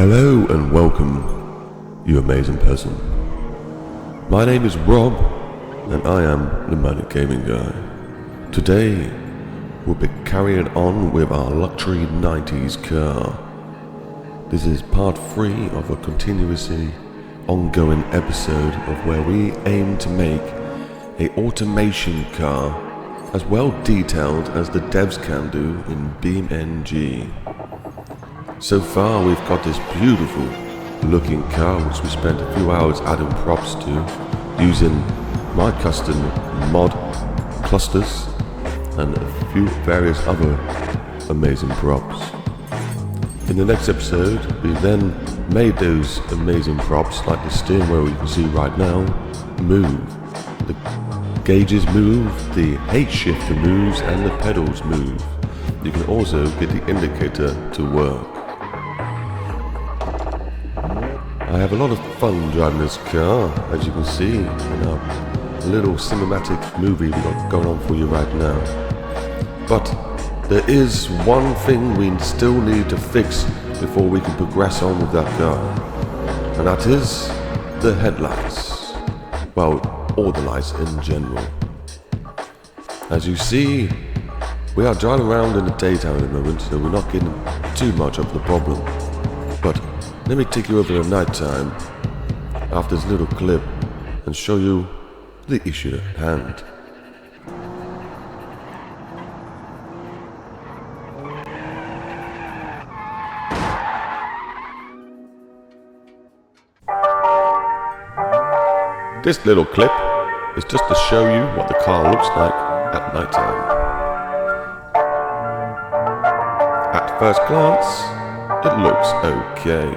Hello and welcome, you amazing person. My name is Rob, and I am the Manic Gaming Guy. Today, we'll be carrying on with our luxury 90s car. This is part 3 of a continuously ongoing episode of where we aim to make a automation car as well detailed as the devs can do in BeamNG. So far we've got this beautiful looking car which we spent a few hours adding props to using my custom mod clusters and a few various other amazing props. In the next episode we then made those amazing props, like the steering wheel you can see right now, move. The gauges move, the H shifter moves and the pedals move. You can also get the indicator to work. I have a lot of fun driving this car, as you can see in our little cinematic movie we've got going on for you right now. But there is one thing we still need to fix before we can progress on with that car, and that is the headlights. Well, all the lights in general. As you see, we are driving around in the daytime at the moment, so we're not getting too much of the problem. But let me take you over to night time after this little clip and show you the issue at hand. This little clip is just to show you what the car looks like at night time. At first glance, it looks okay.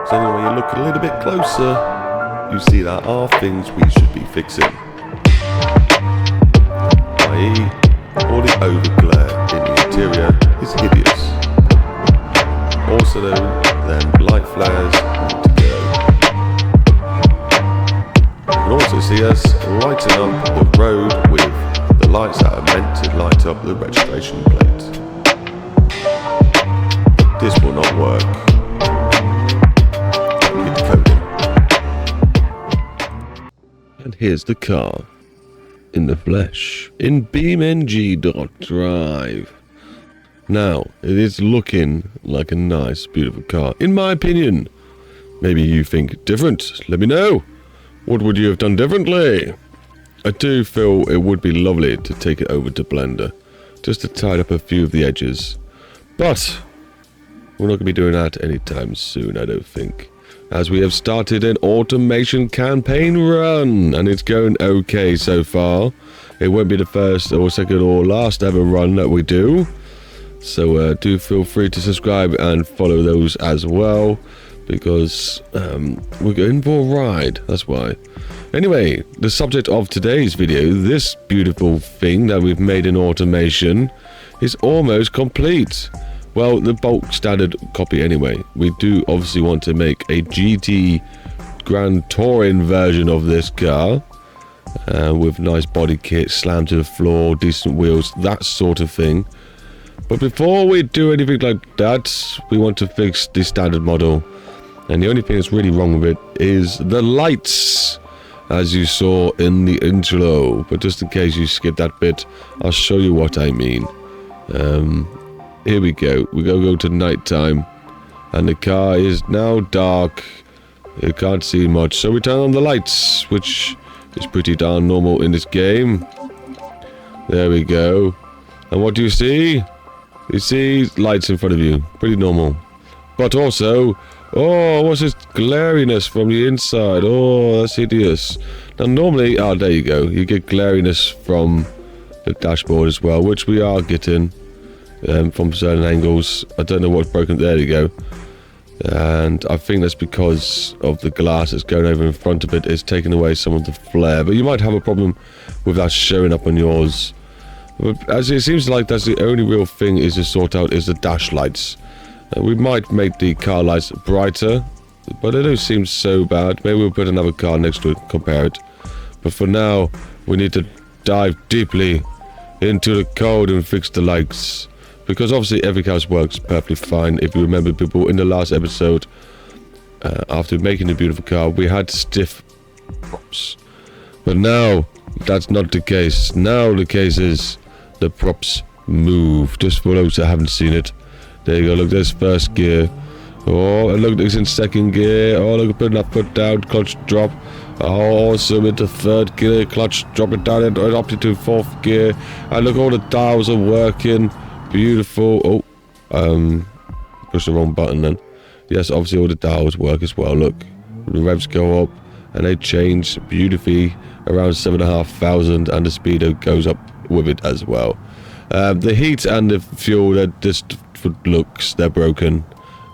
So when you look a little bit closer, you see there are things we should be fixing. i.e., all the overglare in the interior is hideous. Also then light flares need to go. You can also see us lighting up the road with the lights that are meant to light up the registration plate. This will not work. Hit the coding. And here's the car in the flesh in BeamNG.Drive. Now, it is looking like a nice, beautiful car, in my opinion. Maybe you think different. Let me know. What would you have done differently? I do feel it would be lovely to take it over to Blender, just to tidy up a few of the edges. But we're not going to be doing that anytime soon, I don't think, as we have started an automation campaign run, and it's going okay so far. It won't be the first or second or last ever run that we do, so do feel free to subscribe and follow those as well, because we're going for a ride, that's why. Anyway, the subject of today's video, this beautiful thing that we've made in automation, is almost complete. Well, the bulk standard copy anyway. We do obviously want to make a GT Grand Touring version of this car, with nice body kit, slam to the floor, decent wheels, that sort of thing. But before we do anything like that, we want to fix the standard model. And the only thing that's really wrong with it is the lights, as you saw in the intro. But just in case you skip that bit, I'll show you what I mean. Here we go. We're going to go to nighttime, and the car is now dark. You can't see much, so we turn on the lights, which is pretty darn normal in this game. There we go. And what do you see? You see lights in front of you. Pretty normal. But also, oh, what's this glariness from the inside? Oh, that's hideous. Now normally, there you go. You get glariness from the dashboard as well, which we are getting. From certain angles. I don't know what's broken. There you go. And I think that's because of the glass that's going over in front of it. It's taking away some of the flare, but you might have a problem with that showing up on yours. But as it seems like that's the only real thing is to sort out is the dash lights. We might make the car lights brighter, but they don't seem so bad. Maybe we'll put another car next to it and compare it. But for now, we need to dive deeply into the code and fix the lights. Because obviously every cast works perfectly fine. If you remember, people, in the last episode, after making the beautiful car, we had stiff props. But now, that's not the case. Now the case is the props move. Just for those that haven't seen it. There you go, look, there's first gear. Oh, and look, it's in second gear. Oh, look, putting that foot down, clutch drop. Oh, awesome, into third gear, clutch, drop it down, and up into fourth gear. And look, all the dials are working. Beautiful. Oh, push the wrong button then. Yes, obviously all the dials work as well. Look, the revs go up, and they change beautifully around 7,500, and the speedo goes up with it as well. The heat and the fuel, they're just for looks, they're broken.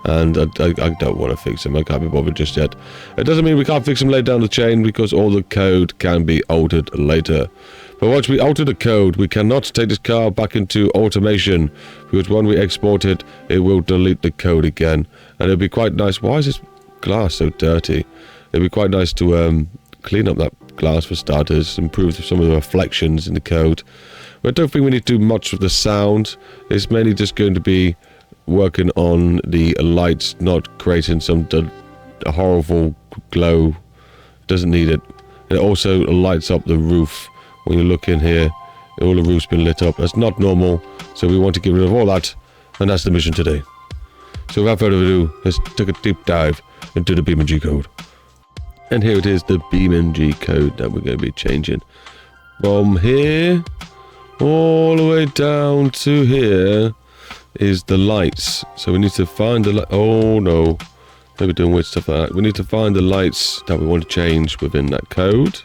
And I don't want to fix them. I can't be bothered just yet. It doesn't mean we can't fix them later down the chain, because all the code can be altered later. But once we alter the code, we cannot take this car back into automation, because when we export it, it will delete the code again. And it'll be quite nice. Why is this glass so dirty? It'd be quite nice to clean up that glass for starters, improve some of the reflections in the code. But I don't think we need to do much with the sound. It's mainly just going to be working on the lights, not creating some horrible glow. Doesn't need it. It also lights up the roof. When you look in here, all the roof's been lit up. That's not normal, so we want to get rid of all that, and that's the mission today. So without further ado, let's take a deep dive into the BeamNG code. And here it is, the BeamNG code that we're going to be changing. From here, all the way down to here, is the lights. So we need to find the oh no, maybe doing weird stuff like that. We need to find the lights that we want to change within that code.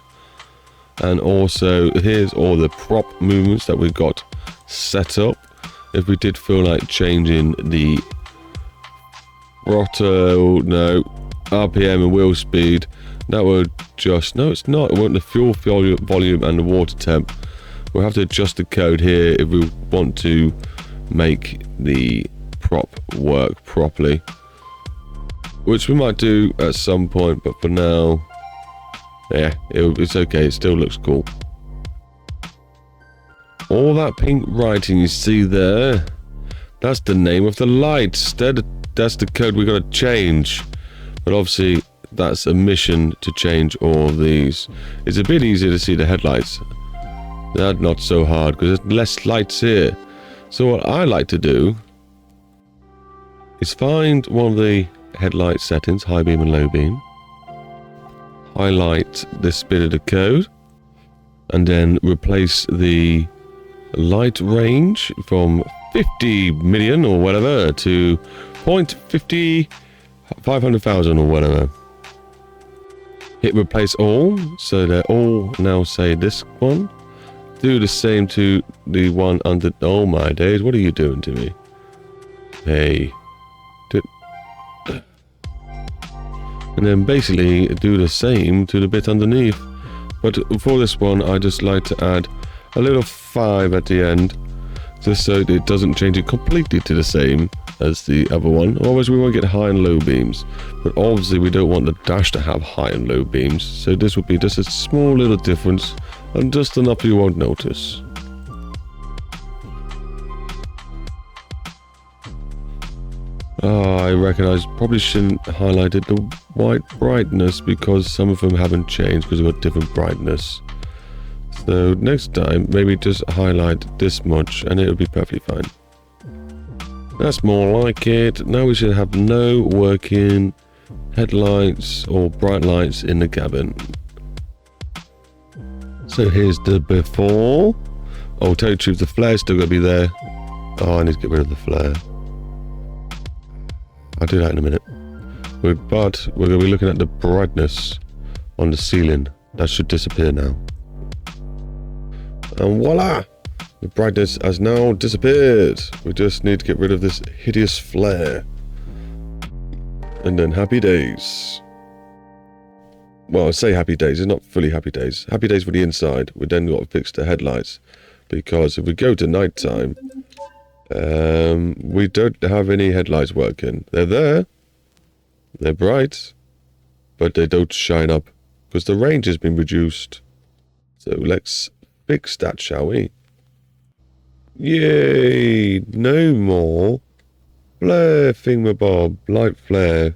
And also here's all the prop movements that we've got set up. If we did feel like changing the throttle, no, RPM and wheel speed, that would just, no it's not, it won't, the fuel volume and the water temp. We'll have to adjust the code here if we want to make the prop work properly, which we might do at some point, but for now, yeah, it's okay. It still looks cool. All that pink writing you see there, that's the name of the lights. That's the code we're going to change. But obviously, that's a mission to change all of these. It's a bit easier to see the headlights. That's not so hard because there's less lights here. So what I like to do is find one of the headlight settings, high beam and low beam, highlight this bit of the code, and then replace the light range from 50 million or whatever to 0.50, 500,000 or whatever. Hit replace all, so they're all now say this one. Do the same to the one under. Oh my days, what are you doing to me? Hey. And then basically do the same to the bit underneath. But for this one, I just like to add a little 5 at the end, just so it doesn't change it completely to the same as the other one. Otherwise, we won't get high and low beams. But obviously, we don't want the dash to have high and low beams. So this would be just a small little difference. And just enough you won't notice. Oh, I reckon I probably shouldn't have highlighted the white brightness because some of them haven't changed because they've got different brightness. So next time, maybe just highlight this much and it'll be perfectly fine. That's more like it. Now we should have no working headlights or bright lights in the cabin. So here's the before. Oh, tell you the truth, the flare's still going to be there. Oh, I need to get rid of the flare. I'll do that in a minute. But we're going to be looking at the brightness on the ceiling. That should disappear now. And voila! The brightness has now disappeared. We just need to get rid of this hideous flare. And then happy days. Well, I say happy days, it's not fully happy days. Happy days for the inside. We then got to fix the headlights. Because if we go to night time, we don't have any headlights working. They're there. They're bright. But they don't shine up. Because the range has been reduced. So let's fix that, shall we? Yay! No more flare thingamabob, light flare.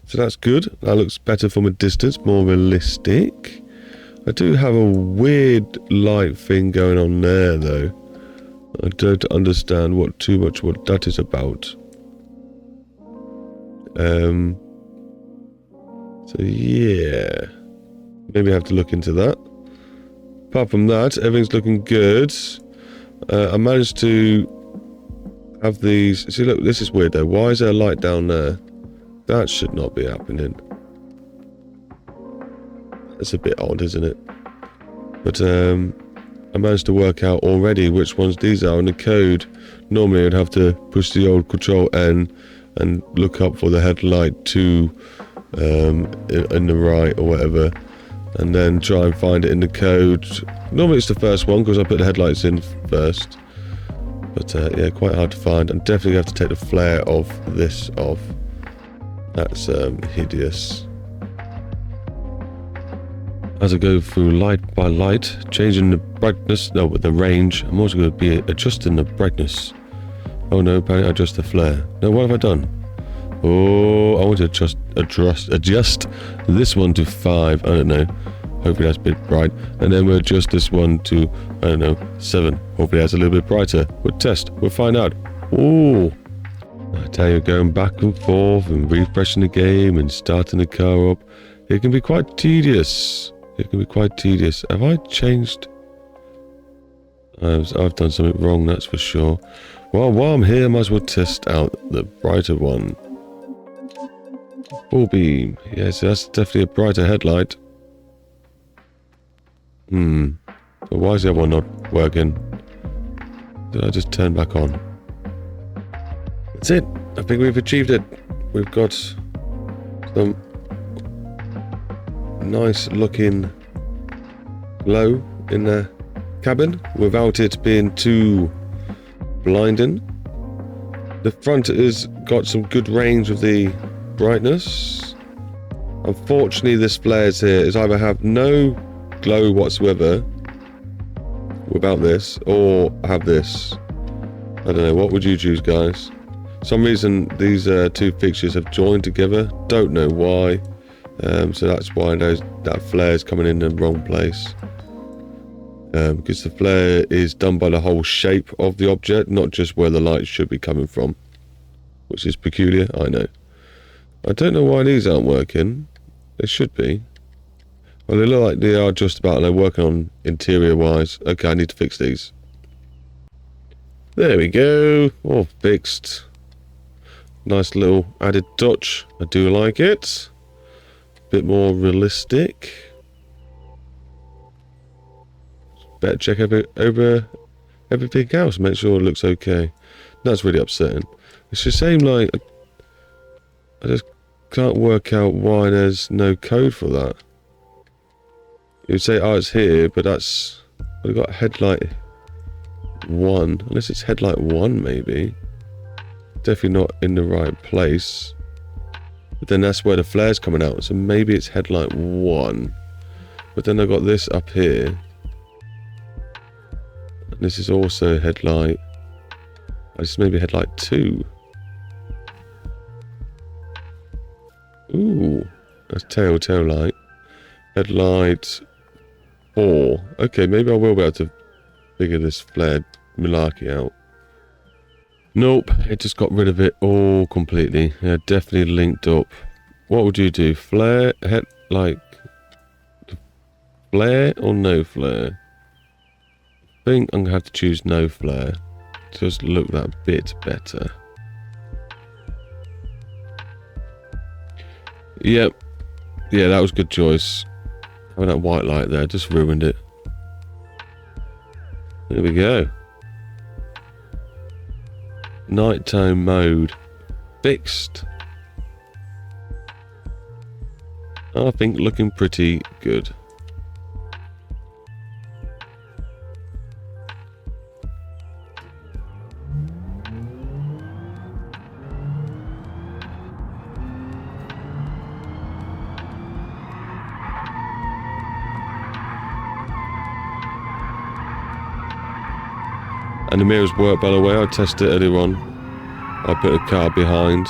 So that's good. That looks better from a distance, more realistic. I do have a weird light thing going on there, though. I don't understand what that is about. So yeah, maybe I have to look into that. Apart from that, everything's looking good. I managed to have these. See, look, this is weird though. Why is there a light down there? That should not be happening. That's a bit odd, isn't it? But I managed to work out already which ones these are in the code. Normally I'd have to push the old Control N and look up for the headlight 2 in the right or whatever, and then try and find it in the code. Normally it's the first one because I put the headlights in first. But yeah, quite hard to find. And definitely have to take the flare of this off. That's hideous. As I go through light by light, changing the brightness, no, the range, I'm also going to be adjusting the brightness. Oh no, apparently I adjust the flare. No, what have I done? Oh, I want to adjust this one to 5, I don't know. Hopefully that's a bit bright. And then we'll adjust this one to, I don't know, 7. Hopefully that's a little bit brighter. We'll test, we'll find out. Oh, I tell you, going back and forth and refreshing the game and starting the car up, it can be quite tedious. It can be quite tedious. Have I changed? I've done something wrong, that's for sure. Well, while I'm here, I might as well test out the brighter one. Full beam. Yes, that's definitely a brighter headlight. But why is the other one not working? Did I just turn back on? That's it. I think we've achieved it. We've got some nice looking glow in the cabin without it being too blinding. The front has got some good range of the brightness. Unfortunately, this flares here is either have no glow whatsoever without this, or have this. I don't know, what would you choose, guys? For some reason these two fixtures have joined together, don't know why. So that's why that flare is coming in the wrong place. Because the flare is done by the whole shape of the object, not just where the light should be coming from. Which is peculiar, I know. I don't know why these aren't working. They should be. Well, they look like they are just about, and they're working on interior-wise. Okay, I need to fix these. There we go. All fixed. Nice little added touch. I do like it. Bit more realistic. Better check over everything else. Make sure it looks okay. That's really upsetting. It's the same, like, I just can't work out why there's no code for that. You'd say, oh, it's here, but that's... We've got headlight 1. Unless it's headlight 1, maybe. Definitely not in the right place. But then that's where the flare's coming out. So maybe it's headlight 1. But then I've got this up here. And this is also headlight... This is maybe headlight 2. Ooh. That's tail light. Headlight 4. Okay, maybe I will be able to figure this flared malarkey out. Nope, it just got rid of it all completely. Yeah, definitely linked up. What would you do? Flare? Like... Flare or no flare? I think I'm going to have to choose no flare. Just look that bit better. Yep. Yeah, that was a good choice. Having that white light there just ruined it. There we go. Nighttime mode. Fixed. I think looking pretty good. And the mirrors work, by the way. I tested it earlier on. I put a car behind.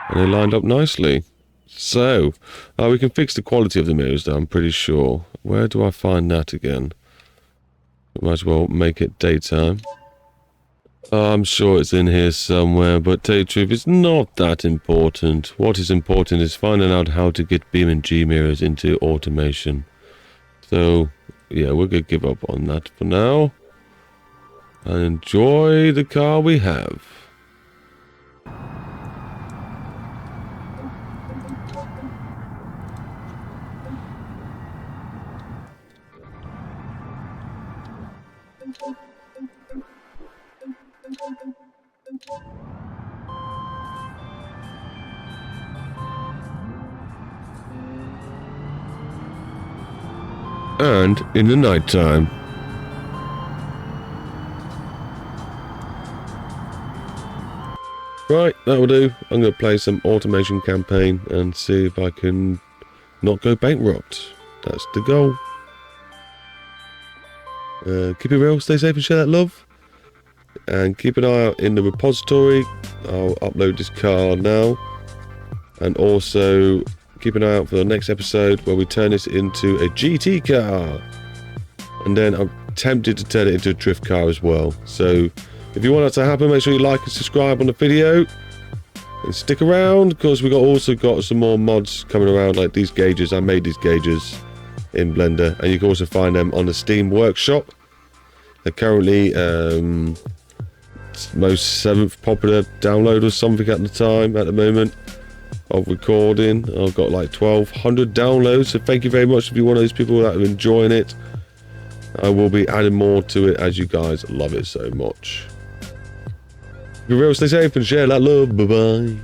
And they lined up nicely. So, we can fix the quality of the mirrors though, I'm pretty sure. Where do I find that again? Might as well make it daytime. I'm sure it's in here somewhere, but tell you the truth, it's not that important. What is important is finding out how to get BeamNG mirrors into automation. So, yeah, we're going to give up on that for now. And enjoy the car we have. And in the night time. Right, that will do. I'm going to play some automation campaign and see if I can not go bankrupt. That's the goal. Keep it real, stay safe and share that love. And keep an eye out in the repository. I'll upload this car now. And also keep an eye out for the next episode where we turn this into a GT car. And then I'm tempted to turn it into a drift car as well. So if you want that to happen, make sure you like and subscribe on the video. And stick around because we also got some more mods coming around, like these gauges. I made these gauges in Blender. And you can also find them on the Steam Workshop. They're currently most 7th popular download or something at the moment of recording. I've got like 1,200 downloads, so thank you very much if you're one of those people that are enjoying it. I will be adding more to it as you guys love it so much. Be real, stay safe and share that love. Bye bye.